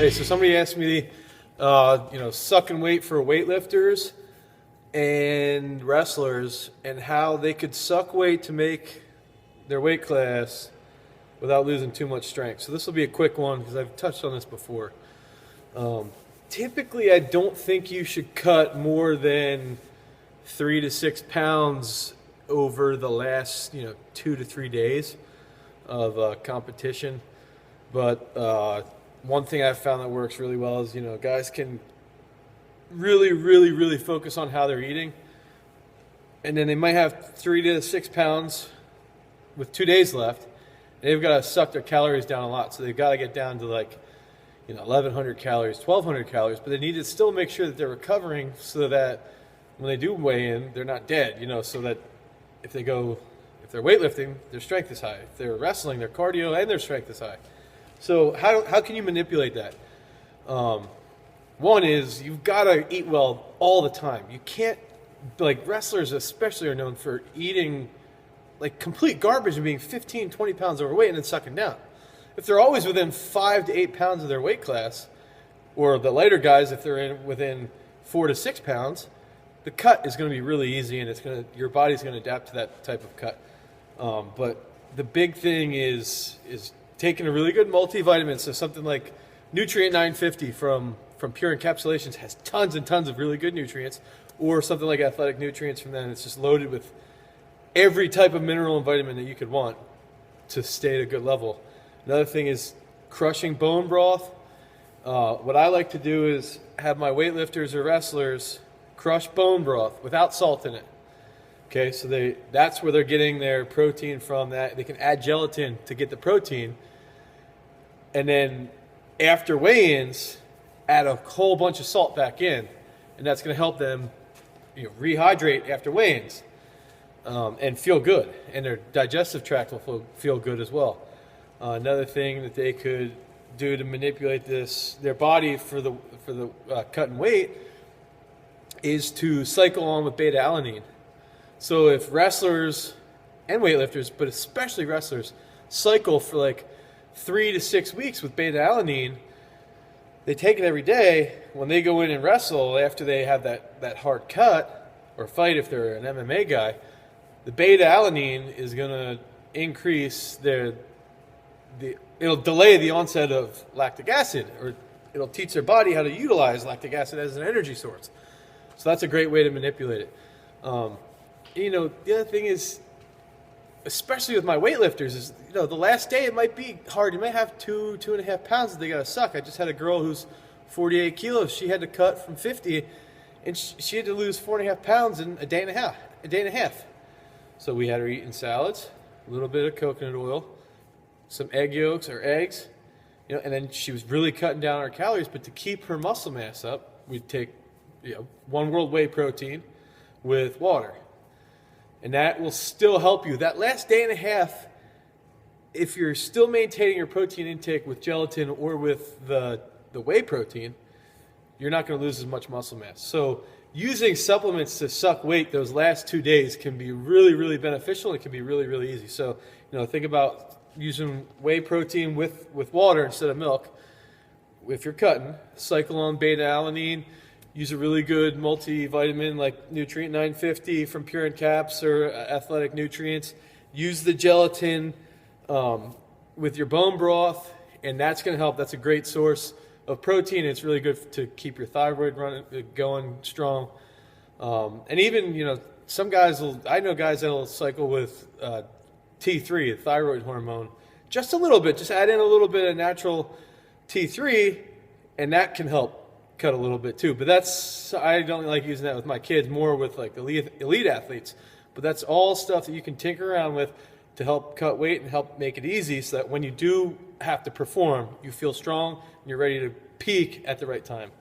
Hey, so somebody asked me, sucking weight for weightlifters and wrestlers and how they could suck weight to make their weight class without losing too much strength. So this will be a quick one because I've touched on this before. Typically, I don't think you should cut more than 3 to 6 pounds over the last 2 to 3 days of competition. But one thing I've found that works really well is guys can really focus on how they're eating, and then they might have 3 to 6 pounds with 2 days left, and they've got to suck their calories down a lot. So they've got to get down to 1,100 calories, 1,200 calories, but they need to still make sure that they're recovering so that when they do weigh in, they're not dead, so that if they're weightlifting, their strength is high. If they're wrestling, their cardio and their strength is high. So how can you manipulate that? One is you've got to eat well all the time. You can't, wrestlers especially are known for eating complete garbage and being 15, 20 pounds overweight and then sucking down. If they're always within 5 to 8 pounds of their weight class, or the lighter guys, if they're within 4 to 6 pounds, the cut is going to be really easy, and your body's going to adapt to that type of cut. But the big thing is taking a really good multivitamin, so something like Nutrient 950 from Pure Encapsulations has tons and tons of really good nutrients, or something like Athletic Nutrients from them. It's just loaded with every type of mineral and vitamin that you could want to stay at a good level. Another thing is crushing bone broth. What I like to do is have my weightlifters or wrestlers crush bone broth without salt in it. Okay, so that's where they're getting their protein from. That they can add gelatin to get the protein, and then after weigh-ins, add a whole bunch of salt back in, and that's going to help them rehydrate after weigh-ins and feel good, and their digestive tract will feel good as well. Another thing that they could do to manipulate their body for the cutting weight is to cycle on with Betaalanine. So if wrestlers and weightlifters, but especially wrestlers, cycle for 3 to 6 weeks with Betaalanine, they take it every day. When they go in and wrestle after they have that hard cut or fight, if they're an MMA guy, the Betaalanine is going to increase it'll delay the onset of lactic acid, or it'll teach their body how to utilize lactic acid as an energy source. So that's a great way to manipulate it. The other thing is, especially with my weightlifters, is the last day it might be hard. You might have 2.5 pounds that they got to suck. I just had a girl who's 48 kilos. She had to cut from 50, and she had to lose 4.5 pounds in a day and a half. So we had her eating salads, a little bit of coconut oil, some egg yolks or eggs, and then she was really cutting down her calories. But to keep her muscle mass up, we'd take 1 world whey protein with water. And that will still help you. That last day and a half, if you're still maintaining your protein intake with gelatin or with the whey protein, you're not going to lose as much muscle mass. So using supplements to suck weight those last 2 days can be really beneficial. It can be really easy. So think about using whey protein with water instead of milk. If you're cutting, cycle on Betaalanine. Use a really good multivitamin like Nutrient 950 from Pure Encaps or Athletic Nutrients. Use the gelatin with your bone broth, and that's going to help. That's a great source of protein. It's really good to keep your thyroid going strong. And even, some guys I know guys that will cycle with T3, the thyroid hormone, just a little bit. Just add in a little bit of natural T3, and that can help cut a little bit too. But I don't like using that with my kids, more with elite athletes. But that's all stuff that you can tinker around with to help cut weight and help make it easy, so that when you do have to perform, you feel strong and you're ready to peak at the right time.